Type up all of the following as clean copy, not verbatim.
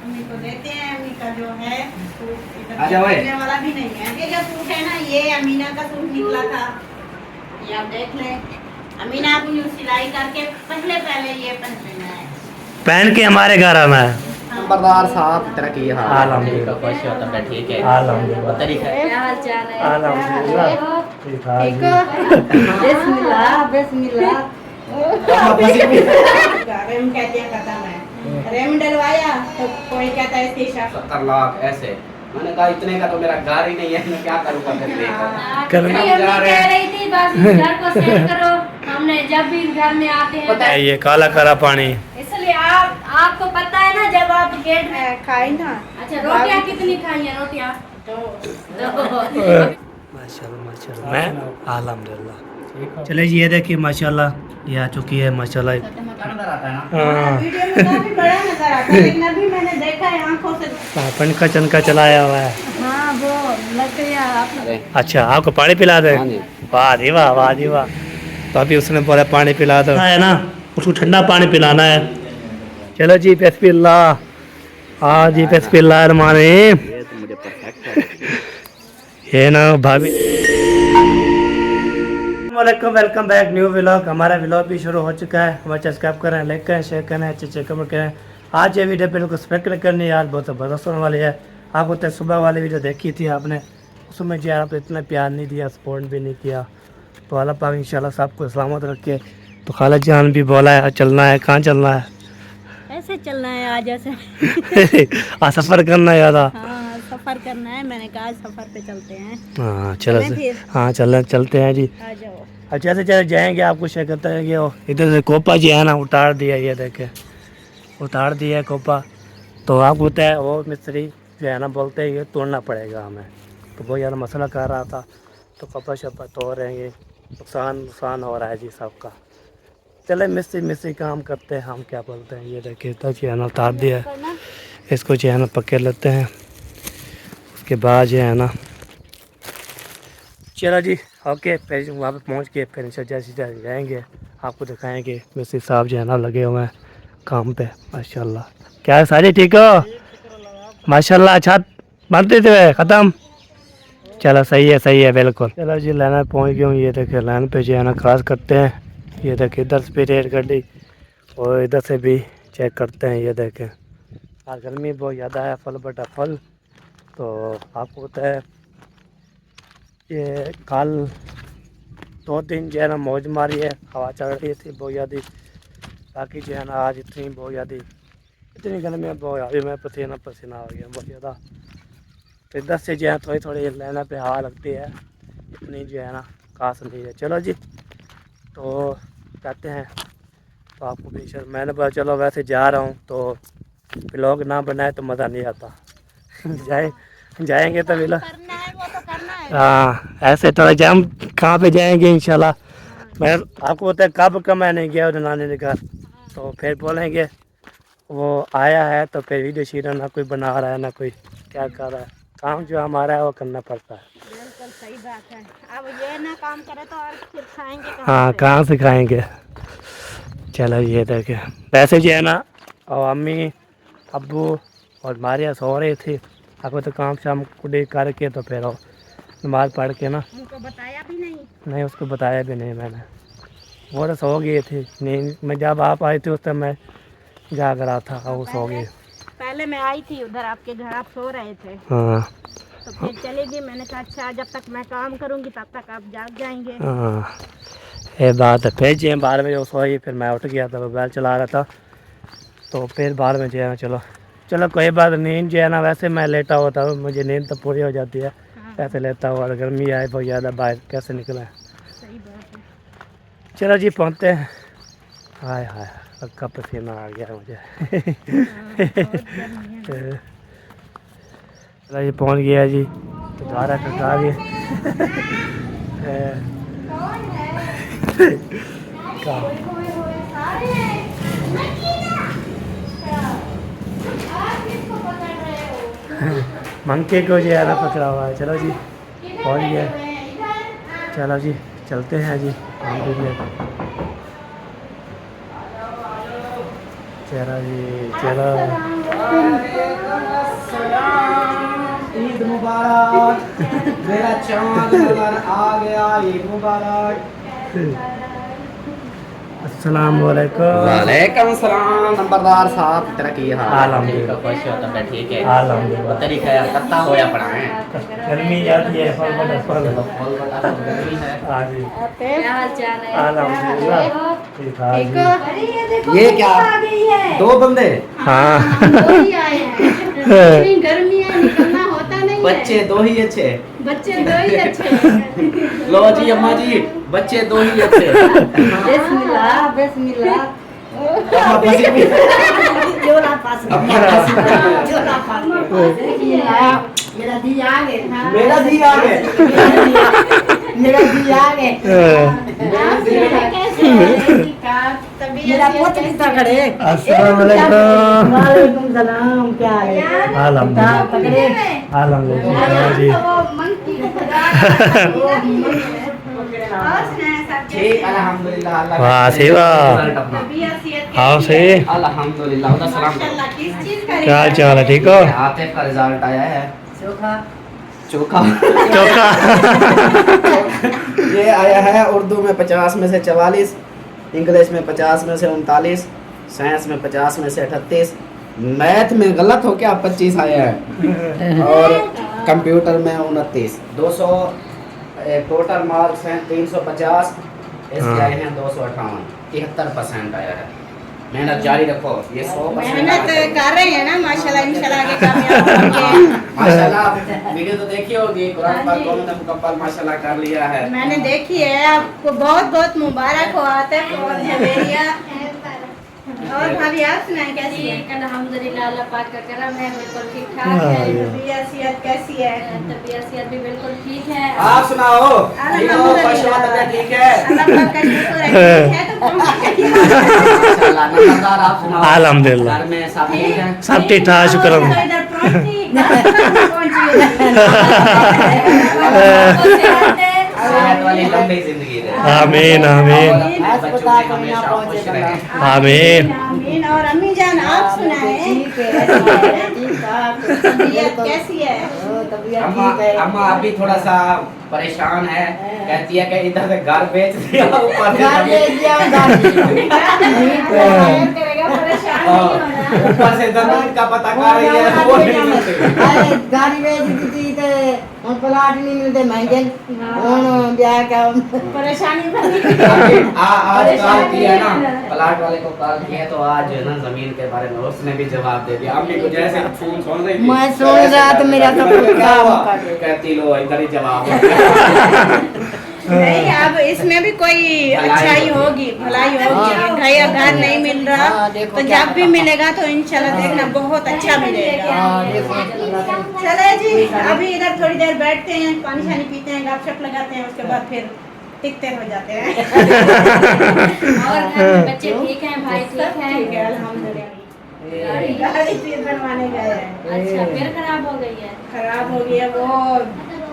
अम्मी को देते हैं। अम्मी का जो है सूट आजा भाई। देने वाला भी नहीं है। ये जो सूट है ना, ये अमीना का सूट निकला था, ये आप देख लें। अमीना को यूं सिलाई करके पहले ये पहनना है। पहन के हमारे घर आना है। नंबरदार साहब तेरा की हाल है? अल्हम्दुलिल्लाह। खुश हो तो मैं ठीक है। अल्हम्दुलिल्लाह। तरीका है। क्या हाल चाल है? अल्हम्दुलिल्लाह। ठीक ठाक ठीक जी। हो? बिस्मिल्लाह बिस्मिल्लाह। रेम कहते हैं खत्म है। रेम डलवाया तो कोई कहता है इसकी शक 70 लाख ऐसे। मैंने कहा इतने का तो मेरा घर ही नहीं है, मैं क्या करूँगा फिर लेकर। कर- हम अम्मी जा रहे कह हैं। रही थी बस घर को सेट करो। हमने जब भी घर में आते हैं पता है ये काला काला पानी। इसलिए आपको पता है ना, जब आप गेट में खाई ना। अच्छा रोटियां कितनी खाई हैं? रोटियां तो माशाल्लाह माशाल्लाह। मैं अल्हम्दुलिल्लाह। चले जी, ये देखिए माशाल्लाह ये आ चुकी है माशाल्लाह। अंदर आता है ना। हाँ वीडियो में काफी बड़ा नजर आता है, लेकिन अभी मैंने देखा है आंखों से। पनका चनका चलाया हुआ है। हाँ वो लकड़ियाँ अरे अच्छा, आपको पानी पिला दे? हाँ जी। वाह जी वाह, वाह जी वाह। तो अभी उसने बोला पानी पिला दो, है ना, उसको ठंडा पानी पिलाना है। चलो जी, बिस्मिल्लाह। हाँ जी, बिस्मिल्लाह रहमान रहीम। ये तो मुझे परफेक्ट है। ये ना भाभी। वालेकुम, वेलकम बैक न्यू व्लॉग। हमारा व्लॉग भी शुरू हो चुका है। हमारे सब्सक्राइब करें, लाइक करें, शेयर करें, अच्छे कमेंट करें। आज ये वीडियो बिल्कुल स्पेक्ट करनी है, आज बहुत ज़बरदस्त होने वाली है। आपको तो सुबह वाली वीडियो देखी थी आपने, उसमें जो आप इतना प्यार नहीं दिया, सपोर्ट भी नहीं किया। तो अल्लाह पाक इंशाल्लाह सबको सलामत रखे। तो खाला जान भी बोला है चलना है, कहाँ चलना है? ऐसे चलना है आज ऐसे। सफ़र करना है ज़्यादा। हाँ सफर करना है, मैंने कहा आज सफर पे चलते हैं। हाँ चलो चलें फिर? हाँ चलते हैं जी। आ जाओ। अब जैसे जैसे जाएंगे आपको शेयर करते हैं कि वो इधर से कोपा जी है ना, उतार दिया, ये देखे उतार दिया है कोपा। तो आपको पता है वो मिस्त्री जो है ना, बोलते हैं ये तोड़ना पड़ेगा हमें। तो वो यार मसला कर रहा था, तो कपा शपा तोड़ रहे हैं। नुकसान हो रहा है जी सबका। चले मिस्त्री काम करते हैं, हम क्या बोलते हैं। ये देखिए तो जो है ना उतार दिया है, करना इसको जो है ना पकड़ लेते हैं। उसके बाद जो है ना, चलो जी ओके, फिर वहाँ पे पहुँच के फिर जैसे जाएंगे आपको दिखाएंगे। मिस्त्री साहब जो है ना लगे हुए हैं काम पे माशाल्लाह। क्या है सारी ठीक हो? माशाल्लाह। छत बनते थे ख़त्म। चलो सही है बिल्कुल। चलो जी लाइन पे पहुँच गया हूँ। ये देखिए लाइन पे जो है ना क्रॉस करते हैं। ये देखिए इधर से भी रेल गाड़ी और इधर से भी चेक करते हैं। ये देखें आज गर्मी बहुत ज़्यादा है, फल बटा फल। तो आपको पता है ये कल 2 दिन जो है ना मौज मारी है, हवा चल रही थी बहुत ज़्यादा। बाकी जो है ना आज इतनी बहुत ज़्यादा इतनी गर्मी है, बहुत ज़्यादा मैं पसीना पसीना हो गया बहुत ज़्यादा। तो इधर से जो है थोड़ी लाइन पे हवा लगती है, इतनी जो है ना खास नहीं है। चलो जी तो जाते हैं। तो आपको भी मैंने बोला चलो वैसे जा रहा हूँ तो व्लॉग ना बनाए तो मज़ा नहीं आता। जाएंगे तो व्लॉग करना है, वो तो करना है। हाँ ऐसे थोड़ा जाम कहाँ पे जाएंगे इंशाल्लाह। मैं आपको पता है कब का मैं नहीं गया उधर नानी के घर, तो फिर बोलेंगे वो आया है तो फिर वीडियो शीडियो ना कोई बना रहा है ना कोई क्या कर रहा है। काम जो हमारा है वो करना पड़ता है। बिल्कुल सही बात है। अब ये ना काम करे तो और फिर खाएंगे कहाँ हाँ से? कहाँ से खाएंगे। चलो ये देखे वैसे जो है ना, और अम्मी अब्बू और मारिया सो रहे थे। आपको तो काम शाम कुछ करके तो फिर वो नमाज पढ़ के ना, उनको बताया भी नहीं। नहीं उसको बताया भी नहीं मैंने, वो तो सो गए थे। नींद मैं जब आप आए थे उस टाइम मैं जाग रहा था और वो सो गए। पहले मैं आई थी उधर आपके घर, आप सो रहे थे हाँ तो फिर चली गई। मैंने कहा अच्छा जब तक मैं काम करूंगी तब तक आप जाग जाएंगे। हाँ ये बात है। फिर जो है 12 बजे वो सोई, फिर मैं उठ गया था, मोबाइल चला रहा था। तो फिर 12 बजे है ना, चलो कोई बात नींद जो है ना, वैसे मैं लेटा हुआ था, मुझे नींद तो पूरी हो जाती है ऐसे लेता हुआ। और गर्मी आए बहुत ज़्यादा, बाहर कैसे निकला है। सही बात है। चलो जी पहुँचते हैं। हाय हाय पक्का पसीना आ गया मुझे। चलो जी पहुँच गया जी, तो दोबारा कटा दिए। मंके को जो है ना पकड़ा हुआ है। चलो जी पहुँच गया। चलो जी चलते हैं जी हम भी ले। चलो जी चलो। वालेकुम अस्सलाम। ईद मुबारक। मेरा चांद नजर आ गया। ईद मुबारक। अस्सलाम वालेकुम। वालेकुम सलाम। नंबरदार साहब तेरा की हाल है? अल्हम्दुलिल्लाह। खुश हो तब ठीक है। अल्हम्दुलिल्लाह। तरीका है कत्ता होया पड़ा है। गर्मी जाती है फल बड़ा फल। फल बटा तो गर्मी है। हाँ जी। क्या हाल चाल है? अल्हम्दुलिल्लाह। ठीक हाँ ठीक जी। हो? अरे ये देखो ये बहू क्या? आ गई है। 2 बंदे हाँ। हम दो ही आए हैं। इतनी गर्मी है, निकलना होता नहीं है। बच्चे 2 ही अच्छे। बच्चे दो ही अच्छे हैं। लो जी अम्मा जी बच्चे 2 ही अच्छे। बिस्मिल्लाह बिस्मिल्लाह। अम्मा फंसी भी। जोरा पास अम्मा फंसी भी। जोरा पास बिस्मिल्लाह। मेरा दी आ गए। हाँ। मेरा दी आ गए। मेरा दी आ गए। मेरा दी आ गए। कैसे हैं? मेरा पोत कितना खड़े। अस्सलाम वालेकुम। वालेकुम सलाम। क्या हाल है? अल्हम्दुलिल्लाह। पकड़े। अल्हम्दुलिल्लाह जी। ठीक अल्हम्दुलिल्लाह अल्लाह का वाह सेवा। रिजल्ट अपना। हाँ सही। अल्हम्दुलिल्लाह उधर सलाम दो। क्या हाल चाल है ठीक हो? आतिफ का रिजल्ट आया है। चोखा चोखा। चौका। ये आया है उर्दू में 50 में से 44, इंग्लिश में 50 में से 39, साइंस में 50 में से 38, मैथ में गलत हो क्या 25 आया है और कंप्यूटर में 29। 200 टोटल मार्क्स हैं 350, इसके आए हैं 258। 73% आया है। मेहनत जारी रखो। ये 100% मेहनत कर रहे हैं ना माशाल्लाह इंशाल्लाह आगे कामयाब होंगे। माशाल्लाह वीडियो तो देखी होगी। कुरान पाक को हमने मुकम्मल माशाल्लाह कर लिया है। मैंने देखी है। आपको बहुत बहुत मुबारक हो आतिफ और जवेरिया। और भाभी आप सुनाएं कैसी है? अल्हम्दुलिल्लाह अल्लाह पाक का करम है, बिल्कुल ठीक ठाक है। तबीयत सेहत कैसी है? तबीयत सेहत भी बिल्कुल ठीक है। आप सुनाओ। ठीक हो? खुश हो? तबीयत ठीक है? अल्लाह पाक का शुक्र है। ठीक है तो कौन सी माशाल्लाह। नंबरदार आप सुनाओ। अल्हम्दुलिल्लाह। घर में सब ठीक है? सब ठीक ठाक शुक्र तो है। इधर पहुंची सेहत वाली लंबी जिंदगी दे। आमीन आमीन और बच्चों के हमेशा खुश रहें। आमीन। आमीन। और अम्मी जान आप सुनाएं। तबीयत कैसी है? अम्मा अम्मा अभी थोड़ा सा परेशान है। कहती है कि इधर से घर बेच दिया ऊपर से करेगा परेशान नहीं होना। ऊपर से जमीन का पता कर रही है वो नहीं मिलती। गाड़ी बेच दी ते ਹੁਣ ਪਲਾਟ ਨਹੀਂ ਮਿਲਦੇ ਮਹਿੰਗੇ ਹੁਣ ਵਿਆਹ का परेशानी बनी। आज कॉल किया ना प्लाट वाले को कॉल किया तो आज जो है ना जमीन के बारे में उसने भी जवाब दे दिया। अम्मी को जैसे फोन सुन रही थी मैं सुन रहा तो मेरा तो क्या हुआ? काम कर कहती लो इधर ही जवाब। नहीं अब इसमें भी कोई अच्छाई होगी भलाई होगी। घर नहीं मिल रहा हाँ, देखो तो क्या जब भी मिलेगा तो इंशाल्लाह देखना बहुत अच्छा मिलेगा। चले जी अभी इधर थोड़ी देर बैठते हैं, पानी शानी पीते हैं, गपशप लगाते हैं, उसके बाद फिर टिकते हो जाते हैं। और घर में बच्चे ठीक हैं, भाई ठीक है? ठीक है अल्हम्दुलिल्लाह। गाड़ी फिर बनवाने गए हैं। अच्छा फिर खराब हो गई है? खराब हो गया वो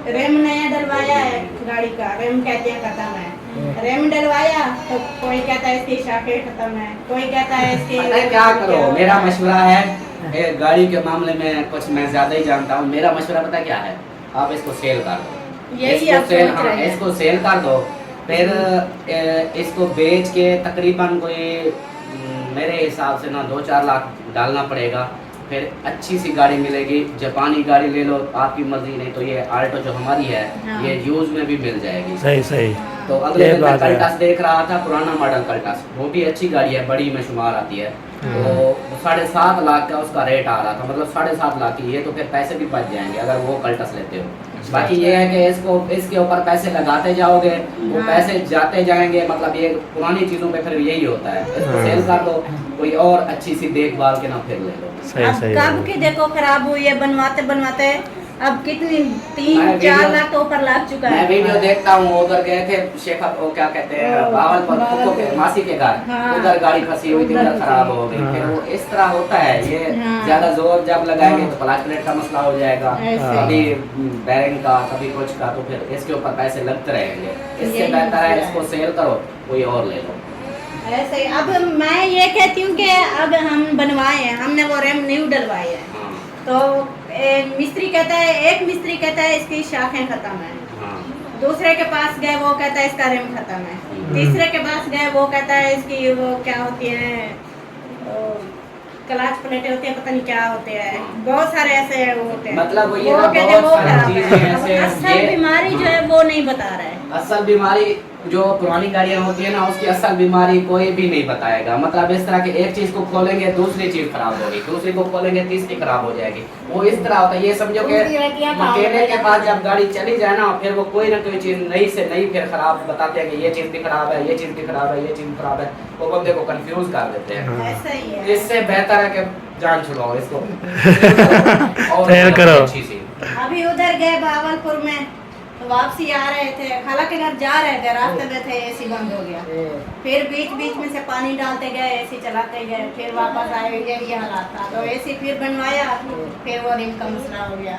रेम नया डलवाया है गाड़ी का। रेम कहते हैं खत्म है। रेम डलवाया तो कोई कहता है इसकी शाखें खत्म है, कोई कहता है इसकी। पता है क्या करो मेरा मशवरा है गाड़ी के मामले में कुछ मैं ज्यादा ही जानता हूँ। मेरा मशवरा पता क्या है? आप इसको सेल कर दो। यही इसको आप सेल सोच रहे हैं। इसको सेल कर दो। फिर इसको बेच के तकरीबन कोई मेरे हिसाब से ना 2-4 लाख डालना पड़ेगा। फिर अच्छी सी गाड़ी मिलेगी। जापानी गाड़ी ले लो आपकी मर्जी, नहीं तो ये आल्टो जो हमारी है हाँ। ये यूज में भी मिल जाएगी। सही सही। तो अगले ये दिन मैं बात है। कल्टस देख रहा था, पुराना मॉडल कल्टस, वो भी अच्छी गाड़ी है, बड़ी में शुमार आती है। तो 7.5 लाख का उसका रेट आ रहा था, मतलब 7.5 लाख की। ये तो फिर पैसे भी बच जाएंगे अगर वो कल्टस लेते हो। बाकी ये है कि इसके ऊपर पैसे लगाते जाओगे वो हाँ। पैसे जाते जाएंगे। मतलब ये पुरानी चीज़ों पे फिर यही होता है। इसको सेल कर दो, कोई और अच्छी सी देखभाल के ना फिर ले लो। सही अब सही कब की देखो खराब हुई है बनवाते बनवाते अब कितनी मैं 3-4 वीडियो- लाख तो ऊपर लग चुका मैं है। वीडियो देखता हूँ, उधर गए थे शेखा वो क्या कहते हैं बावलपुर फुक्को के मासी के घर, हाँ। उधर गाड़ी फंसी हुई थी, उधर खराब हो गई। फिर वो इस तरह होता है। ये हाँ। ज्यादा जोर जब लगाएंगे तो प्लाट प्लेट का मसला हो जाएगा, ऐसे। कभी बैरिंग का, कभी कुछ का, तो फिर इसके ऊपर पैसे लगते रहेंगे। इससे यही बेहतर है मसला है। इसको सेल करो, कोई और ले लो। ऐसे ही अब मैं ये कहती हूँ कि अब हम बनवाए हैं, हमने वो रैम न्यू डलवाए हैं, हाँ, तो मिस्त्री कहता है, एक मिस्त्री कहता है इसकी शाखें खत्म है, हाँ, दूसरे के पास गए वो कहता है इसका रिम खत्म है, तीसरे के पास गए वो कहता है इसकी वो क्या होती है, क्लच प्लेटें होती है, पता नहीं क्या होते हैं, बहुत सारे ऐसे वो होते हैं, मतलब ये वो ना कहते हैं बहुत वो सारी खराब चीजें है, ऐसे असल ये- बीमारी जो है वो नहीं बता रहा है। असल बीमारी जो पुरानी गाड़ियां होती है ना, उसकी असल बीमारी कोई भी नहीं बताएगा। मतलब इस तरह के एक चीज को खोलेंगे दूसरी चीज खराब होगी, दूसरी को खोलेंगे तीसरी खराब हो जाएगी, वो इस तरह होता है। ये समझो कि मकेनिक के पास जब गाड़ी चली जाए ना, फिर वो कोई ना कोई चीज नई से नई फिर खराब बताते हैं कि ये चीज भी खराब है, ये चीज भी खराब है, ये चीज खराब है, वो बंदे को कंफ्यूज कर देते हैं। ऐसा ही है। इससे बेहतर है कि जान छुड़ाओ इसको और तैयार करो। अच्छी सी। अभी उधर गए भावलपुर में, तो वापसी आ रहे थे, हालांकि घर जा रहे थे, रास्ते में थे, एसी बंद हो गया, फिर बीच बीच में से पानी डालते गए, एसी चलाते गए, फिर वापस आए, ये हालात था, तो एसी फिर बनवाया, फिर वो रिम का मसला हो गया।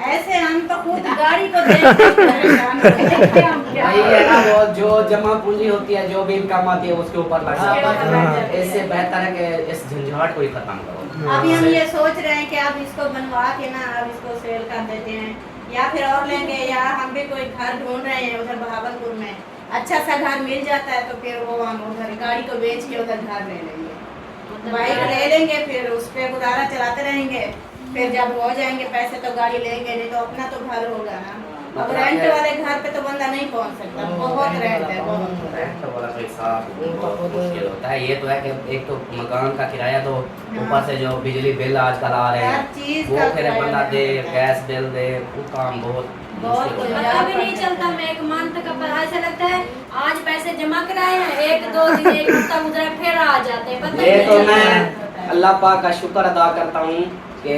ऐसे हम तो खुद गाड़ी को देख के परेशान हो गए, हम क्या वही है ना, वो जो जमा पूंजी होती है, जो भी इनकम आती है उसके ऊपर लग जाता है। इससे बेहतर है कि इस झंझाट को ही खत्म करो। अभी हम ये सोच रहे हैं कि अब इसको बनवा के ना अब इसको सेल कर देते हैं, या फिर और लेंगे, या हम भी कोई घर ढूंढ रहे हैं उधर भावलपुर में, अच्छा सा घर मिल जाता है तो फिर वो हम उधर गाड़ी को बेच के उधर घर ले लेंगे, बाइक ले लेंगे, फिर उस पर गुजारा चलाते रहेंगे, फिर जब हो जाएंगे पैसे तो गाड़ी लेंगे, नहीं तो अपना तो घर होगा ना। अब रेंट वाले घर पे तो बंदा नहीं पहुंच सकता, बहुत रेंट है, बहुत रेंट वाला कोई साफ बहुत मुश्किल होता है। ये तो है कि एक तो मकान का किराया दो, ऊपर से जो बिजली बिल आजकल आ रहे हर हैं चीज वो का फिर किराया बंदा दे, है। गैस बिल दे, वो काम बहुत बहुत मुश्किल कुछ होता है। पता भी नहीं चलता। मैं एक मंथ का ऐसा लगता है आज पैसे जमा कराए हैं, एक दो दिन एक हफ्ता गुजरा फिर आ जाते हैं, पता ही ये नहीं तो चलता। मैं अल्लाह पाक का शुक्र अदा करता हूँ कि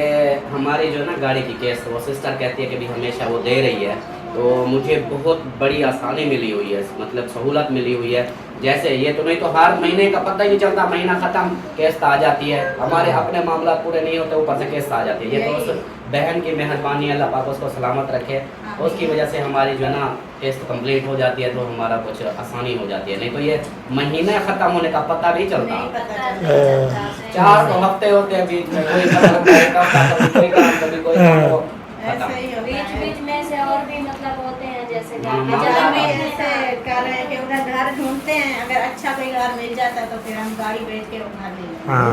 हमारी जो है ना गाड़ी की केस, वो सिस्टर कहती है कि भी हमेशा वो दे रही है, तो मुझे बहुत बड़ी आसानी मिली हुई है, मतलब सहूलत मिली हुई है। जैसे ये तो नहीं तो हर महीने का पता ही नहीं चलता, महीना ख़त्म किस्त आ जाती है, हमारे अपने मामला पूरे नहीं होते, ऊपर से किस्त आ जाती है। ये तो उस बहन की मेहरबानी, अल्लाह पाक उसको सलामत रखे, उसकी वजह से हमारी जो है ना किस्त कंप्लीट हो जाती है, तो हमारा कुछ आसानी हो जाती है। नहीं तो ये महीने ख़त्म होने का पता नहीं चलता। नहीं पता चलता। 4 हफ्ते होते हैं बीच में, कोई मतलब एक हफ्ता, कभी कोई काम, कभी कोई काम, वो ऐसे खत्म। ही होता बीच है। बीच में से और भी मतलब होते हैं, जैसे घर हाँ, में हाँ। जाना हम भी भी ऐसे कर रहे हैं कि उधर घर ढूंढते हैं, अगर अच्छा कोई घर मिल जाता है तो फिर हम गाड़ी बेच के वो घर ले लेंगे। हाँ।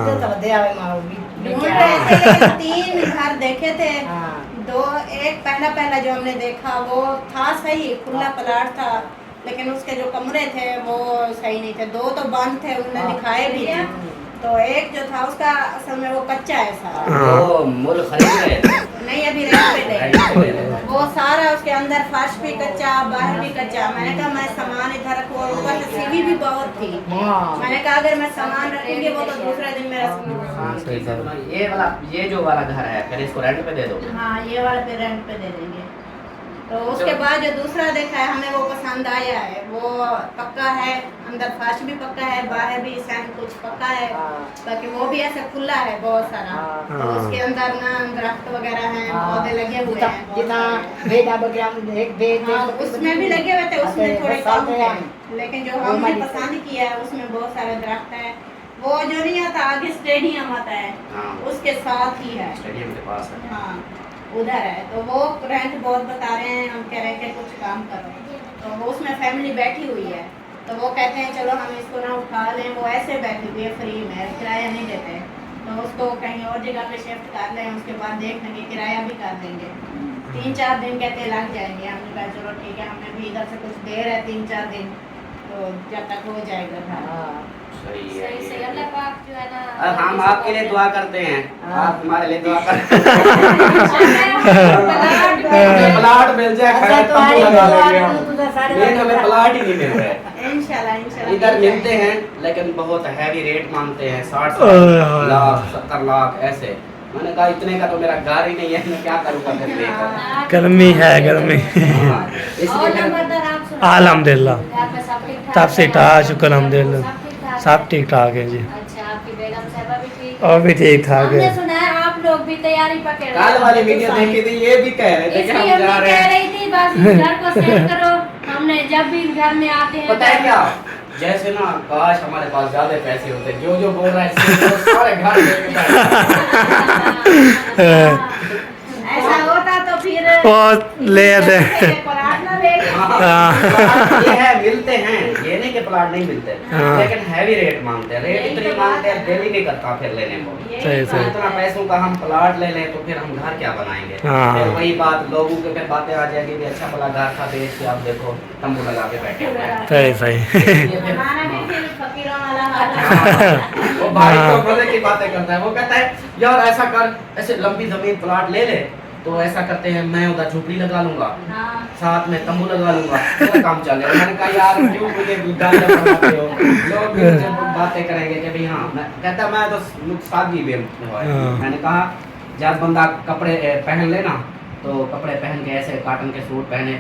ढूंढ रहे थे, लेकिन 3 घर देखे थे, एक पहला जो हमने देखा वो था सही, खुला प्लाट था, लेकिन उसके जो कमरे थे वो सही नहीं थे, 2 तो बंद थे, उन्होंने दिखाए भी हैं, तो एक जो था उसका असल में वो कच्चा है सारा, वो मूल खरीद रहे थे। नहीं अभी रेंट पे ले रेंट पे ले रहे थे। वो सारा, उसके अंदर फर्श भी कच्चा, बाहर भी कच्चा। मैंने कहा मैं सामान इधर रखूँ, और ऊपर से सीढ़ी भी बहुत थी, मैंने कहा अगर मैं सामान रखूंगी वो तो दूसरे दिन मेरा सही सर। ये जो वाला घर है, फिर इसको रेंट पे दे दो। हाँ ये वाला पे रेंट पे दे देंगे। तो उसके बाद जो दूसरा देखा है हमें वो पसंद आया है, वो पक्का है, अंदर फर्श भी पक्का है, बाहर भी सैन कुछ पक्का है, बाकी वो भी ऐसे खुला है बहुत सारा, तो उसके अंदर ना दरख्त वगैरह हैं, पौधे लगे हुए हैं, हाँ, उसमें भी लगे हुए थे, उसमें थोड़े कम थे, लेकिन जो हमने पसंद किया है उसमें बहुत सारे दरख्त हैं। वो जो नहीं आता आगे स्टेडियम आता है, हाँ। उसके साथ ही है, स्टेडियम के पास है। हाँ उधर है, तो वो रेंट बहुत बता रहे हैं, हम कह रहे हैं कि कुछ काम करो, तो वो उसमें फैमिली बैठी हुई है, तो वो कहते हैं चलो हम इसको ना उठा लें, वो ऐसे बैठी हुई है फ्री में, किराया नहीं देते, तो उसको कहीं और जगह पे शिफ्ट कर लें, उसके बाद देख लेंगे, किराया भी कर देंगे। 3-4 दिन कहते लग जाएंगे, हमने कहा चलो ठीक है, हमें भी इधर से कुछ देर है 3-4 दिन, तो जब तक हो जाएगा घर। सही है सही सही, ये। अल्लाह पाक जो है ना, अब हम आपके लिए दुआ करते हैं, आप हमारे लिए दुआ करें। हमें प्लाट मिल जाए, खैर तब लगा लेंगे हम। लेकिन हमें प्लाट ही नहीं मिल रहे। इंशाल्लाह इधर मिलते हैं लेकिन बहुत हैवी रेट मांगते हैं, 60 लाख 70 लाख ऐसे। मैंने कहा इतने का तो मेरा घर ही नहीं है, मैं क्या करूँगा फिर लेकर। गर्मी है, गर्मी। हाँ, और इसलिए फिर नंबरदार आप सुनाओ। अल्हम्दुलिल्लाह घर पे सब ठीक ठाक सब ठीक ठाक, शुक्र अल्हम्दुलिल्लाह, सब ठीक ठाक सब ठीक ठाक है जी, अच्छा, आपकी बेगम साहबा भी ठीक है? और भी ठीक ठाक हमने है। सुना है आप लोग भी तैयारी पकड़ रहे कल हो। वाली वीडियो देखी थी, ये भी कह रहे थे कि इसलिए हम जा हम रहे कह हैं। रही थी बस घर को सेल करो, हमने जब भी घर में आते हैं पता है क्या, जैसे ना काश हमारे पास ज्यादा पैसे होते, जो जो बोल रहा है वो सारे घर लेके ऐसा होता तो फिर वो ले आते प्लाट ना लेके ये है, मिलते हैं, ये नहीं कि प्लाट नहीं मिलते, हाँ। लेकिन हैवी रेट मांगते हैं, रेट इतनी मांगते हैं, दिल ही नहीं करता फिर लेने को। सही सही। इतना पैसों का हम प्लाट ले लें तो फिर हम घर क्या बनाएंगे। हाँ। फिर वही बात, लोगों के फिर बातें आ जाएगी कि अच्छा भला घर था, बेच के आप देखो तंबू लगा के बैठे हुए हैं। सही सही। ये फिर- हमारा भी फिर फकीरों वाला हाल है। वो भाई तो मजे की बातें करता है, वो कहता है यार ऐसा कर, ऐसे लंबी जमीन प्लाट ले ले, तो ऐसा करते हैं मैं उधर झोपड़ी लगा लूंगा, हाँ। साथ में तंबू लगा लूंगा, पूरा काम चलेगा। मैंने कहा यार क्यों मुझे गालियां बनाते हो, लोग भी मुझे बातें करेंगे कि भाई हाँ, मैं कहता मैं तो सादगी में हुआ है। हाँ। मैंने कहा जब बंदा कपड़े पहन लेना, तो कपड़े पहन के ऐसे कॉटन के सूट पहने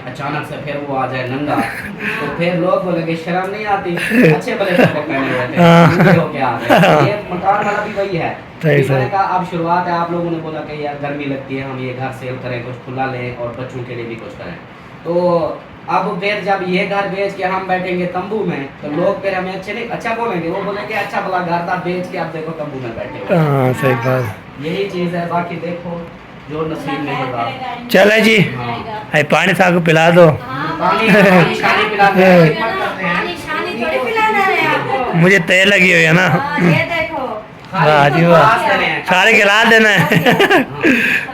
अचानक से फिर वो आ जाए नंगा, तो फिर लोग बोलेंगे शर्म नहीं आती, अच्छे भले कपड़े पहने हुए थे, नंगे होके आ गए। ये मकान वाला भी वही है। सही फिर मैंने सही। कहा अब शुरुआत है, आप लोगों ने बोला कि यार गर्मी लगती है, हम ये घर सेल करें, कुछ खुला लें और बच्चों के लिए भी कुछ करें। तो अब फिर जब ये घर बेच के हम बैठेंगे तंबू में, तो लोग फिर हमें अच्छे नहीं अच्छा बोलेंगे, वो बोलेंगे अच्छा भला घर था, बेच के आप देखो तंबू में बैठे हो। हाँ सही बात। यही चीज़ है, बाकी देखो जो नसीब में होगा। चले जी, हाँ। अरे पानी साहब को पिला दो। पानी पानी शानी पिलाते हैं, खिदमत करते हैं। पानी शानी थोड़ी पिलाना है आपको। मुझे तेल लगी हुई है ना, हाँ, ये देखो खाली वाह जी तो वाह। गिलास देने हैं। सारे गिलास देना है,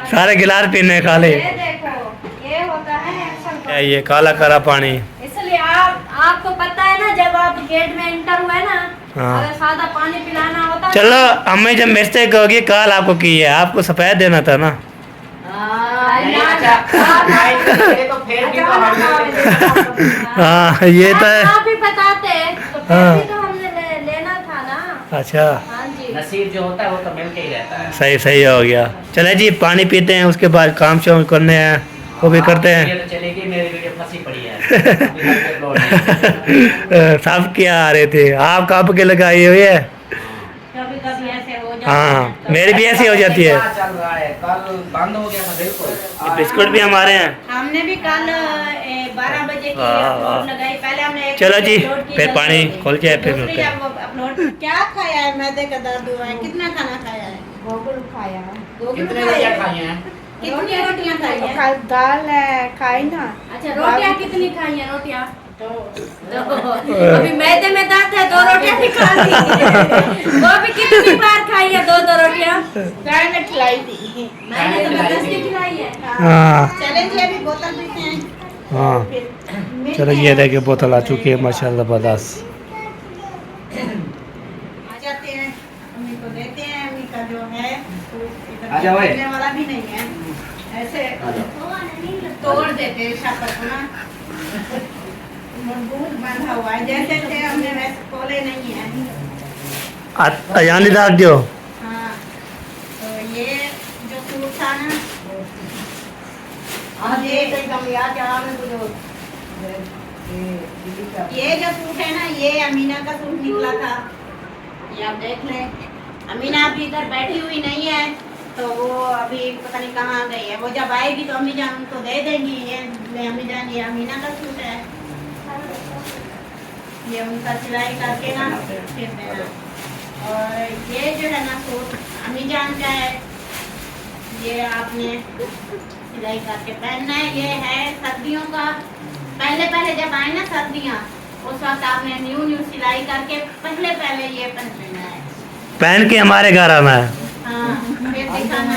सारे गिलास पीने हैं खाली। ये देखो ये होता है असल ये काला करा पानी। इसलिए आपको पता है ना, जब आप गेट में एंटर हुए ना, हाँ। अगर सादा पानी पिलाना होता चलो हमें जब मिस्टेक होगी काल आपको की है, आपको सफेद देना था ना। नहीं, अच्छा, ये तो फिर भी तो हमने- हाँ ये तो है। आप ही बताते तो फिर हाँ। भी तो हमने लेना था ना। अच्छा हाँ जी। नसीब जो होता है वो तो मिल के ही रहता है। सही सही हो गया। चले जी पानी पीते हैं, उसके बाद काम शाम करने हैं, वो भी करते ये हैं। तो चलेगी, मेरी वीडियो फंसी पड़ी है। अभी तक अपलोड नहीं। सब क्या आ रहे थे, आप कब के लगाई हुई है। कभी कभी ऐसे हो जाता हाँ है। मेरी भी ऐसी हो जाती है। क्या चल रहा है, कल बंद हो गया था बिल्कुल। बिस्कुट भी हमारे हैं। हमने भी कल 12 बजे की हाँ, अपलोड हाँ। लगाई। पहले हमने एक चलो जी, अपलोड की, फिर जल्दी पानी होगी। खोल के फिर दूसरी मिलते हैं। जब अपलोड क्या खाया है, मैदे का दर्द हुआ है, कितना खाना खाया है? गोकुल खाया गोगुल कितने खाया रोटियां है? खाई हैं? कितनी रोटियां खाई है? कल दाल खाई ना। अच्छा रोटियां कितनी खाई है? रोटियां दो। अभी मैदे में दांत है, 2 रोटियां भी खा ली। वो भी कितनी बार खाई है? 2 रोटियां चाय में खिलाई थी। मैंने जबरदस्ती खिलाई है। हाँ चलें जी, अभी बोतल पीते हैं। हाँ फिर मिलते चलो हैं। ये देखिए बोतल आ चुकी है माशाल्लाह बदास। आ जाते हैं, अम्मी को देते हैं। अम्मी का जो है आ जाओ भाई। देने वाला भी नहीं है, ऐसे आ जाओ। तोड़ देते हैं शापर को ना, मजबूत बंधा हुआ है। जैसे थे हमने वैसे खोले नहीं है। अजानी डाक दो। हाँ, तो ये जो सूट था ना, ये जो सूट है ना, ये अमीना का सूट निकला था। ये आप देख लें, अमीना अभी इधर बैठी हुई नहीं है, तो वो अभी पता नहीं कहाँ गई है। वो जब आएगी तो अम्मी जान उनको दे देंगी। ये ले अम्मी जान, ये अमीना का सूट है, ये उनका सिलाई करके ना फिर देना। और ये जो है ना सूट अम्मी जान का है, ये आपने सिलाई करके पहनना है। ये है सर्दियों का, पहले पहले जब आए ना सर्दियाँ, उस वक्त आपने न्यू सिलाई करके पहले ये पहन लेना है। पहन के हमारे घर आना है। हाँ, फिर दिखाना।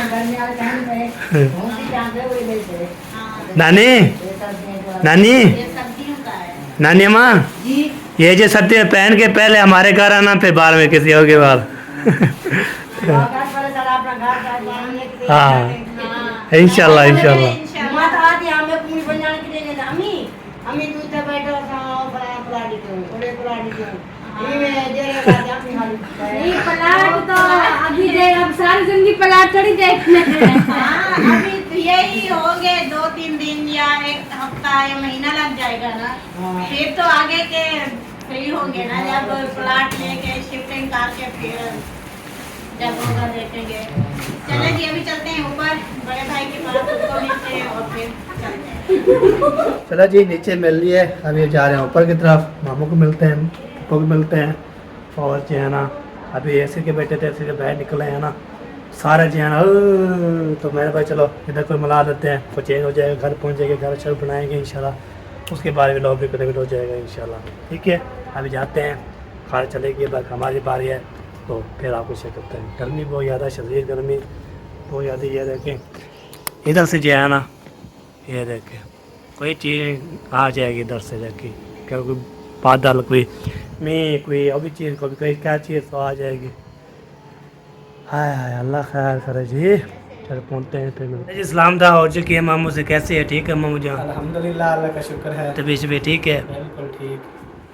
हाँ, नानी नानी ये सर्दियों का है। नानी अम्मा, ये जो सर्दी में पहन के पहले हमारे घर आना, फिर बाद में किसी और के बाद। हाँ हाँ, इंशाल्लाह इंशाल्लाह। इंशाल्लाह। नहीं पलाट तो अभी देख, अब सारी जिंदगी पलाट थोड़ी देखने हैं। हाँ, अभी तो यही होंगे 2-3 दिन या 1 हफ्ता या महीना लग जाएगा ना, फिर तो आगे के फ्री होंगे ना, जब प्लाट लेके शिफ्टिंग करके फिर जब होगा देखेंगे। चले जी, अभी चलते हैं ऊपर बड़े भाई के पास, उनको मिलते हैं और फिर चलते हैं। चलो जी नीचे मिल लिए, अभी जा रहे हैं ऊपर की तरफ, मामू को मिलते हैं, पापा को मिलते हैं। और जो है ना अभी ऐसे के बैठे थे, ऐसे के बाहर निकले हैं ना सारे जो है ना तो मैंने कहा चलो इधर कोई मिला देते हैं, तो चेंज हो जाएगा, घर पहुँचेंगे, घर अच्छा बनाएंगे इंशाल्लाह, उसके बाद भी लॉबी करेंगे हो जाएगा इंशाल्लाह। ठीक है अभी जाते हैं, कार चलेगी, बस हमारी बारी है, तो फिर आपको शेयर करते हैं। गर्मी बहुत ज़्यादा, शदीद गर्मी बहुत ज़्यादा। ये देखें इधर से जो है ना, ये देखें कोई चीज़ आ जाएगी इधर से जाके, क्योंकि बादल कोई में कोई अभी चीज़ कभी कोई क्या चीज़ तो आ जाएगी। हाय हाय अल्लाह खैर करे जी। चल पहुँचते हैं फिर मिलते हैं। इस्लाम दा हो चुकी है मामू से, कैसे है? ठीक है मामू जान? अल्हम्दुलिल्लाह, अल्लाह का शुक्र है। तबीयत भी ठीक है? बिल्कुल ठीक।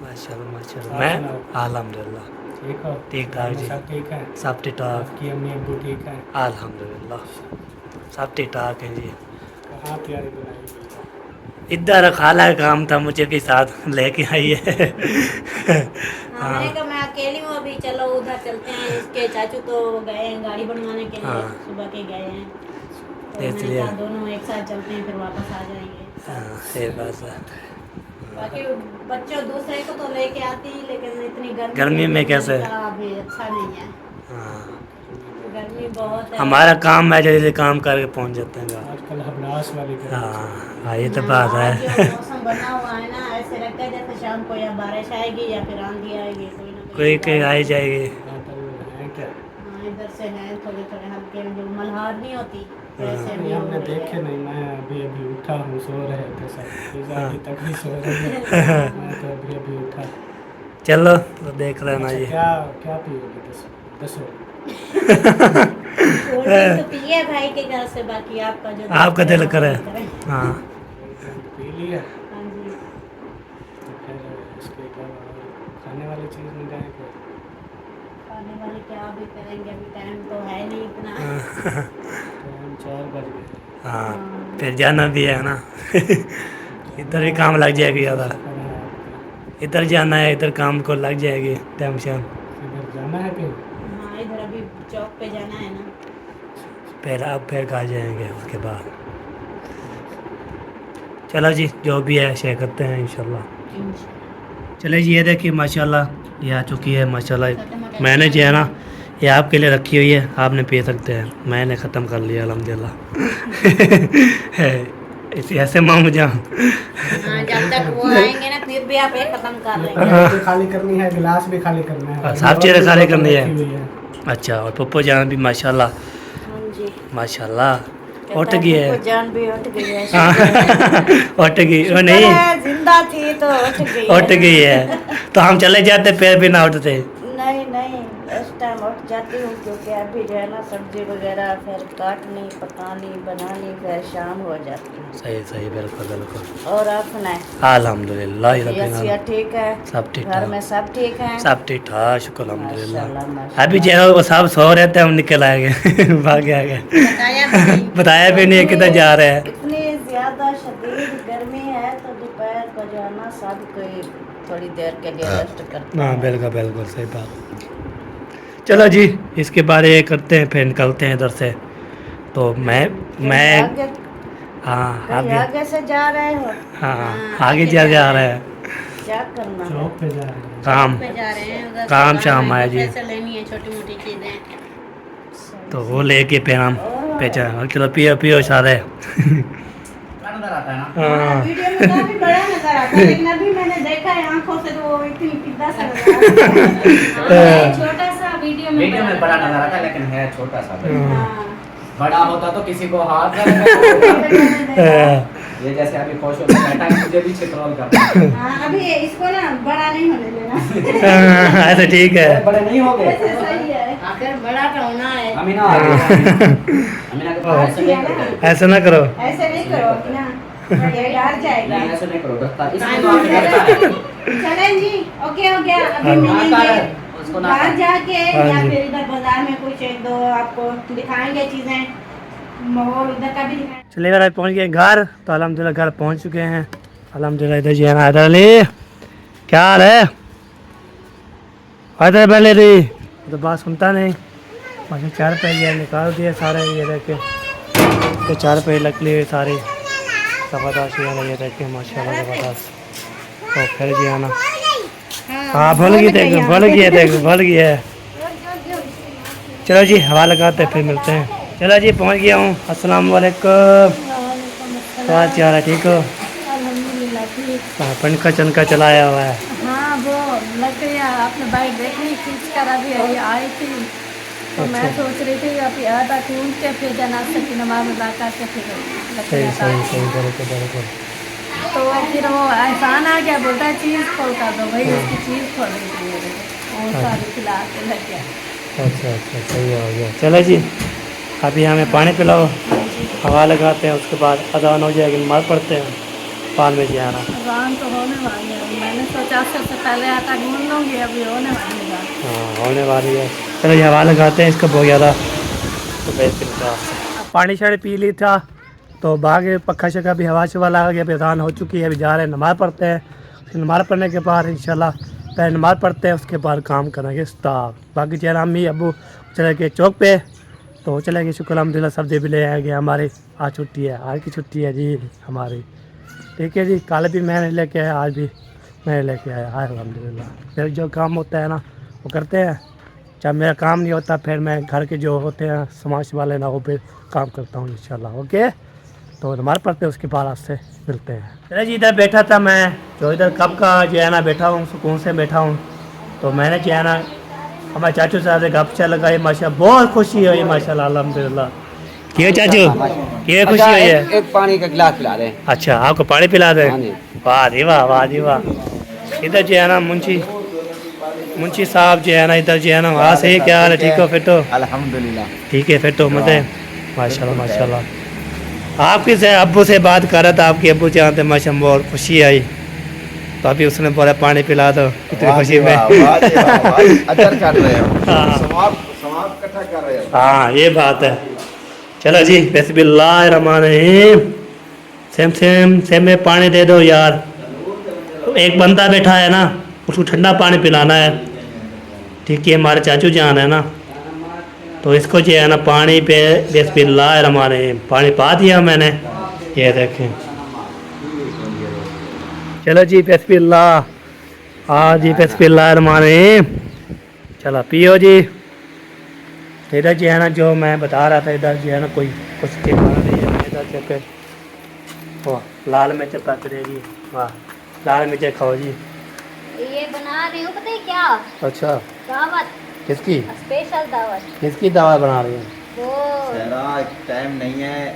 माशाल्लाह माशाल्लाह। मैं अल्हम्दुलिल्लाह ठीक हो? ठीक ठाक जी, सब ठीक है? सब ठीक ठाक, आपकी अम्मी अब्बू ठीक है? अल्हम्दुलिल्लाह सब ठीक ठाक हैं जी। कहाँ प्यारी बुलाई? इधर खाला का काम था, मुझे के साथ लेके आई है। हाँ, मैंने कहा मैं अकेली हूँ अभी, चलो उधर चलते हैं। इसके चाचू तो गए हैं गाड़ी बनवाने के लिए, हाँ। सुबह के गए हैं, तो मैंने इसलिए कहा दोनों एक साथ चलते हैं, फिर वापस आ जाएंगे। हाँ सही बात है। बाकी बच्चों दूसरे को तो लेके आती, लेकिन इतनी गर्मी में कैसे? अभी अच्छा नहीं है, हाँ गर्मी बहुत है। हमारा काम है जैसे काम करके पहुंच जाते हैं घर। आजकल हबनास वाली गर्मी। हाँ ये तो बात आज है। जो मौसम बना हुआ है ना, ऐसे लगता है जैसे शाम को या बारिश आएगी या फिर आंधी आएगी, कोई ना कोई कहीं आ ही जाएगी। बादल हैं क्या? हाँ, इधर से है थोड़े थोड़े हल्के, जो मल्हार नहीं होती वैसे नहीं, भी हो हमने रही है। देखे नहीं। मैं अभी अभी उठा हूँ, सो रहे थे सब, फिजा अभी तक भी सो रहे हैं। मैं तो अभी अभी उठा। चलो तो देख लेना अच्छा, ये। क्या क्या पियोगे? दसो। कोल्ड ड्रिंक तो पिए भाई के घर से, बाकी आपका जो आपका दिल करे। करे। हाँ पी लिया? हाँ जी। तो फिर इसके अलावा और खाने वाली चीज़ नहीं जाए कोई? खाने वाले क्या अभी करेंगे, अभी टाइम तो है नहीं इतना। तो हम 4 बज गए। हाँ फिर जाना भी है ना। इधर भी काम लग जाएगी ज़्यादा, इधर जाना है, इधर काम को लग जाएगी टाइम शाम। इधर जाना है कहीं? हाँ, इधर अभी चौक पे जाना है ना। फिर अब फिर कहाँ जाएंगे उसके बाद। चलो जी जो भी है शेयर करते हैं इंशाल्लाह। चले जी ये देखिए माशाल्लाह ये आ चुकी है माशाल्लाह। मैंने जो है ना ये आपके लिए रखी हुई है, आपने पी सकते हैं, मैंने ख़त्म कर लिया अल्हम्दुलिल्लाह। ऐसे मामू जान। हाँ, जब तक वो आएंगे ना फिर भी आप ये खत्म कर लेंगे। प्लेट भी खाली करनी है, गिलास भी खाली करना है, सब चीज़ें खाली करनी है। रखी हुई है। अच्छा और पप्पो जान भी माशाल्लाह हाँ जी, माशाल्लाह उठ गई है। जान भी उठ गई है। उठ गई वो नहीं जिंदा थी तो उठ गई उठ गई है, तो हम चले जाते फिर भी ना उठते। नहीं नहीं, इस टाइम उठ जाती हूँ, क्योंकि अभी जो है ना सब्जी वगैरह फिर काटनी, पकानी, बनानी, फिर शाम हो जाती है। सही सही बिल्कुल बिल्कुल। और आप सुनाए? अल्हम्दुलिल्लाह यसिया ठीक है? सब ठीक घर में ठाक, सब ठीक है? सब ठीक ठाक शुक्र अल्हम्दुलिल्लाह। माशाल्लाह, माशाल्लाह। अभी जो है वो सब सो रहे थे, हम निकल आए भाग गए। बताया भी नहीं। बताया भी नहीं किधर जा रहे हैं। इतनी ज्यादा शदीद गर्मी है, तो दोपहर को जो है ना सब कोई थोड़ी देर के लिए रेस्ट करता हाँ है। बिल्कुल बिल्कुल सही बात। चलो जी इसके बारे में करते हैं, फिर निकलते हैं इधर से। तो मैं आगे, हाँ कहीं आगे आगे से जा रहे हो? हाँ आगे जा रहे हैं, क्या करना है? चौक पे जा रहे हैं। काम पे जा रहे हैं, उधर काम से शाम बाहर आया जी। पैसे लेनी है, छोटी मोटी चीजें। तो वो लेके फिर हम पहचान। चलो पियो पियो सारे। नजर आता है ना। हाँ वीडियो में काफी बड़ा नजर आता है, लेकिन अभी मैंने देखा है आंखों से, तो वो इतनी पिद्दा सा नजर आता है। छोटा सा वीडियो वीडियो में बड़ा नजर आता है, लेकिन है छोटा सा। हाँ। बड़ा होता तो किसी को हाथ ना लगाता। ये जैसे अभी खुश होकर बैठा है, मुझे भी चित्रोल करता है। हाँ, अभी इसको ना बड़ा नहीं होने देना। ऐसा ठीक है। बड़े नहीं हो गए। ऐसे सही है, अगर बड़ा तो होना है। अमीना आ गई। अमीना के पास ऐसे नहीं करते। ऐसा ना करो। ऐसे नहीं करो ना, ये डर जाएगा। नहीं ऐसे नहीं करो, डरता इसमें तो आके डरता है। चलें जी, ओके हो गया। अभी हाँ। मिलेंगे उसको ना बाहर जाके, हाँ या जी। फिर इधर बाजार में कुछ एक दो आपको दिखाएंगे चीजें, माहौल इधर का भी दिखाएंगे। चलिए यार पहुंच गए घर, तो अल्हम्दुलिल्लाह घर पहुंच चुके हैं अल्हम्दुलिल्लाह। इधर जी हैदर अली क्या हाल है? हैदर पहले री तो बात सुनता नहीं। बाकी 4 पैसे निकाल दिए सारे, ये देखे तो 4 पैसे लग लिए सारे। ज़बरदस्त जो है ना, ये देखिए माशाल्लाह ज़बरदस्त। तो फिर जो है ना, हाँ भूल गई है। चलो जी हवा लगाते हैं, फिर मिलते हैं। चलो जी पहुंच गया हूँ। अस्सलाम वालेकुम। क्या हाल है, ठीक हो? अल्हम्दुलिल्लाह ठीक। हाँ, पंखा चनका चलाया हुआ है। हाँ वो लकड़ियाँ आपने बाइक देखनी खींच कर अभी अभी आई थी, तो मैं अच्छा। सोच रही थी अभी आधा ढूंढ के फिर जनाज़े की नमाज़ अदा करके फिर सही लकड़ियाँ सही काट- सही, बिल्कुल बिल्कुल। तो फिर वो एहसान आ गया, बोलता है चीज़ खोल कर दो भाई, उसकी चीज़ खोल रही थी और सारी खिला के लग गया। अच्छा अच्छा, सही हो गया। चलो जी अभी हमें पानी पिलाओ, हवा लगाते हैं, उसके बाद अजान हो जाएगी, नमाज़ पढ़ते हैं, पान में जाना। अजान तो होने वाली है, मैंने सोचा सबसे पहले आटा ढूंढ लूँगी, अभी होने वाली है। हाँ होने वाली है। चलो ये हवा लगाते हैं, इसका बहुत ज़्यादा तो पानी शानी पी ली था, तो बागे पक्का शक्का भी हवा शवा लगा गया, अभी अजान हो चुकी है, अभी जा रहे हैं नमाज़ पढ़ते हैं। फिर नमाज़ पढ़ने के बाद इंशाल्लाह पहले नमाज़ पढ़ते हैं, उसके बाद काम करेंगे स्टार्ट। बाकी चेहरा अम्मी अबू चले गए चौक पे, तो चले गए, शुक्र अल्हम्दुलिल्लाह सब्ज़ी भी ले आएंगे। हमारी आज छुट्टी है, आज की छुट्टी है जी हमारी। ठीक है जी, कल भी मैंने लेके आया, आज भी मैंने लेके आया है अल्हम्दुलिल्लाह। फिर जो काम होता है ना वो करते हैं, जब मेरा काम नहीं होता फिर मैं घर के जो होते हैं समाज वाले ना वो फिर काम करता हूँ इंशाल्लाह। ओके, तो हमारे पढ़ते उसके बाद आपसे मिलते हैं। चले जी इधर बैठा था मैं, जो इधर कब का जो है ना बैठा हूँ, सुकून से बैठा हूँ, तो मैंने जो है ना हमारे चाचू साहब से गपशप लगाई, माशा बहुत खुशी हुई माशाल्लाह अल्हम्दुलिल्लाह। क्यों चाचू, ये खुशी हुई है? एक पानी का गिलास पिला रहे। अच्छा आपको पानी पिला दे? हाँ जी। वाह जी वाह, वाह जी वाह। इधर जो है ना मुंशी साहब जो है ना, इधर जो है ना, वहाँ से क्या हाल है, ठीक हो? फिर तो अल्हम्दुलिल्लाह ठीक है, फिर तो मजे माशाल्लाह माशाल्लाह। आपके से अब्बू से बात कर रहा था, आपके अब्बू चाहते माशाल्लाह, बहुत खुशी आई, तो अभी उसने बोला पानी पिला दो, इतनी खुशी में। अदर कर रहे हो, हाँ। समाप्त इकट्ठा कर रहे हो। हाँ ये बात है। चलो जी बिस्मिल्लाहिर्रहमानिर्रहीम। सेम में पानी दे दो यार। तो एक बंदा बैठा है ना, उसको ठंडा पानी पिलाना है। ठीक है, हमारे चाचू जान है ना, तो इसको जो है ना पानी पे बिस्मिल्लाहिर्रहमानिर्रहीम पानी पा दिया मैंने, ये देखें। चलो जी बिस्मिल्लाह, हाँ जी बिस्मिल्लाहिर्रहमानिर्रहीम। चलो पियो जी। इधर जो है ना, जो मैं बता रहा था, इधर जो है ना कोई कुछ ठिकाना नहीं है। इधर चेक, वाह लाल मिर्च पक देगी, वाह लाल मिर्च खाओ जी। ये बना रही हूँ, पता है क्या? अच्छा दावत, किसकी? स्पेशल दावत। किसकी दावा बना रही है? वो टाइम नहीं है,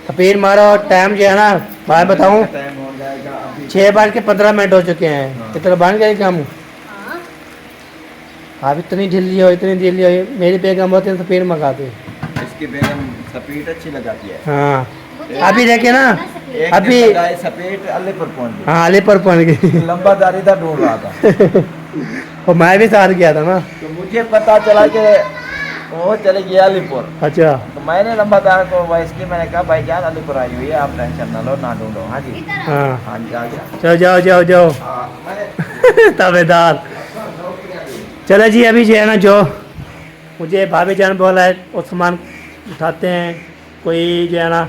तपीर मारो। टाइम जो है ना मैं बताऊँ, टाइम हो जाएगा अभी। 6:15 हो चुके हैं। इतना बन गए काम? हाँ आप इतनी ढीली हो, इतनी ढीली हो, मेरी बेगम होती है तपीर मंगाते। इसकी बेगम सपीट अच्छी लगाती है। हाँ अभी देखे ना, एक अभी दिन लगाए सपेट अल्ले पर पहुंच गई। हाँ अली पर पहुँच गई। लंबा दारीदार ढूंढ रहा था। और मैं भी साथ गया था ना। तो मुझे पता चला कि वो चले गया अलीपुर। अच्छा तो मैंने लंबादार को वॉइस की, मैंने कहा भाई जान अलीपुर आई हुई है, आप टेंशन ना लो, ना ढूंढो। हाँ जी, हाँ हाँ जी, आ गया। चलो जाओ जाओ जाओ हाँ, मैंने ताबेदार। चलो जी अभी जो है ना, जो मुझे भाभी जान बोला है वो सामान उठाते हैं, कोई जो है ना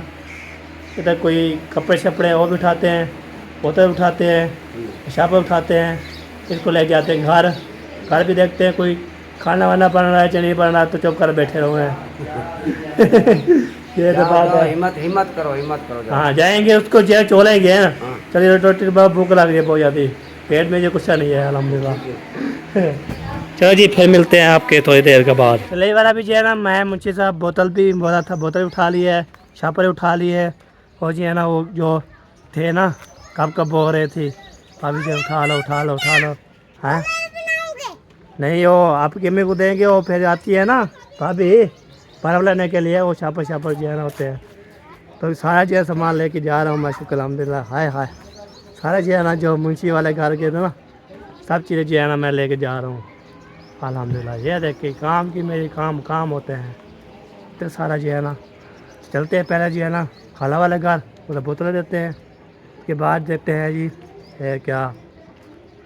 इधर कोई कपड़े शपड़े वो भी उठाते हैं, बोतल उठाते हैं, शापर उठाते हैं, इसको ले जाते हैं घर। घर भी देखते हैं कोई खाना वाना बन रहा है चाहे नहीं बन रहा है, तो चुप कर बैठे रहो हैं। ये तो बात है। हिम्मत करो जाओ। हाँ जाएंगे, उसको जो चोलेंगे ना। हाँ। चलिए रोटी बहुत भूख लग रही है बहुत ज़्यादा, पेट में जो कुछ नहीं है अल्हम्दुलिल्लाह। चलो जी फिर मिलते हैं आपके थोड़ी देर के बाद। चलिए वाला भी जो है ना, मैं मुंशी साहब बोतल भी बोला था, बोतल उठा ली है, छापर उठा ली है, और जो है ना वो जो थे ना कब बोल रहे थे, अभी जो उठा लो। हाँ नहीं वो आपकी अम्मी को देंगे, वो फिर आती है ना भाभी पर्व लेने के लिए, वो छापर जो है ना होते हैं। तो सारा जो है सामान लेके जा रहा हूँ मैं, शुक्र अल्हम्दुलिल्लाह। हाय सारा जो है ना, जो मुंशी वाले घर के थे ना, सब चीज़ें जो है ना मैं लेके जा रहा हूँ अल्हम्दुलिल्लाह। ये देख के काम की मेरी काम होते हैं, तो सारा जो है ना चलते हैं। पहले जो है ना खाला वाले घर उधर बोतलें देते हैं, उसके बाद देते हैं जी क्या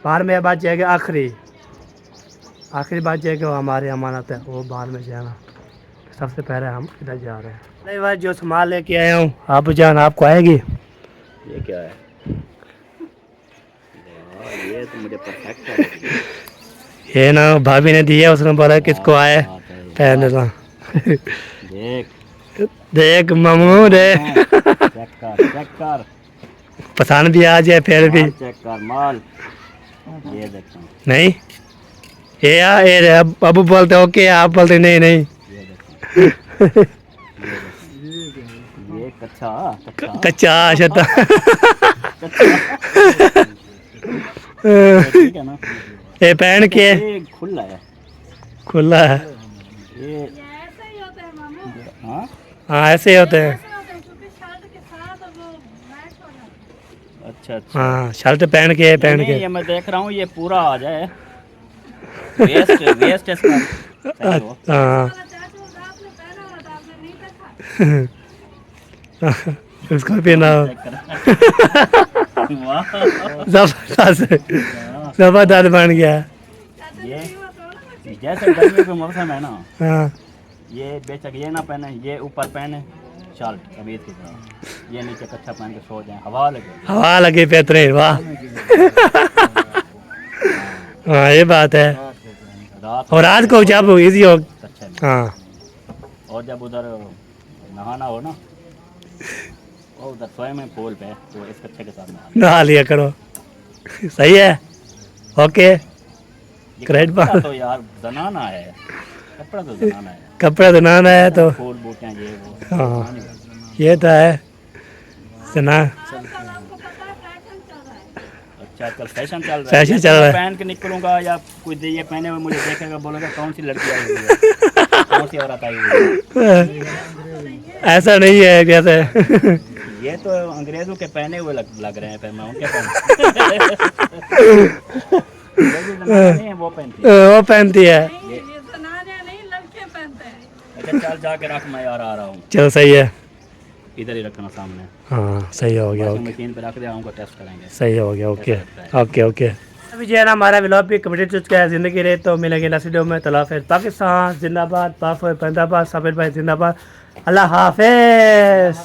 बाहर में बात जाएगी, आखिरी बात जाएगी वो हमारी अमानत है, वो बाहर में जो है ना सबसे पहले हम इधर जा रहे हैं। नहीं बात जो सामान लेके आया हूँ आप जान आपको आएगी, ये क्या है? यार, ये तो मुझे परफेक्ट है। ये ना भाभी ने दिया, उसने बोला किसको आए पहनना। देख देख मामू देख, चेक कर पसंद भी आ जाए फिर भी माल चेक कर माल। ये देखो नहीं। ये रे, अबू बोलते ओके, आप बोलते नहीं नहीं। ये देखो ये कच्चा कच्चा शता। ठीक है ना। ये पहन के ये खुला है, खुला है। ये हाँ हाँ ऐसे ही होते हैं। अच्छा अच्छा। हाँ शर्ट पहन के पहन नहीं, के। ये मैं देख रहा हूँ ये पूरा आ जाए। वेस्ट इसका सही हो। हाँ उसको पहना चेक कर। वाह जबरदस्त, जबरदस्त बन गया। ये जैसे गर्मी का मौसम है ना, हाँ ये बेशक ये ना पहने, ये ऊपर पहने शर्ट कबीर की तरह, ये नीचे कच्चा पहन के सो जाए, हवा लगे। हवा लगे बेहतरीन, वाह। हाँ ये बात है। रात और रात को जब इजी हो। कच्चे में, हाँ और जब उधर नहाना हो ना, वो उधर स्वयं में पूल पे, तो इस कच्चे के साथ नहाना। नहा लिया करो। सही है। ओके ये ग्रेट कपड़ा बात। तो यार जनाना है, कपड़ा तो जनाना है। कपड़ा तो नहाना है तो। फूल बूटियाँ ये वो। हाँ ये तो है सुना। अच्छा चल फैशन चल रहा है। फैशन ये चल रहा है। पहन के निकलूंगा या कोई ये पहने हुए मुझे देखेगा, बोलेगा कौन सी लड़की आई हुई है, कौन सी औरत आई हुई है। ऐसा नहीं है जैसे। ये तो अंग्रेजों के पहने हुए लग रहे हैं, फिर मैं उनके नहीं है वो पहनती है। वो पहनती है। अच्छा चल जाके रख, मैं यार आ रहा हूँ। चलो सही है। इधर ही रखना सामने, हाँ सही हो गया। वॉशिंग ओके मशीन पे रख दे, उनको टेस्ट करेंगे। सही हो गया। Okay okay okay. अभी जो है ना हमारा व्लॉग भी कम्प्लीट हो चुका है। ज़िंदगी रहे तो मिलेंगे नेक्स्ट वीडियो में। तलाफिर पाकिस्तान जिंदाबाद, पाक फैंदाबाद, साबिर भाई जिंदाबाद। अल्लाह हाफिज़।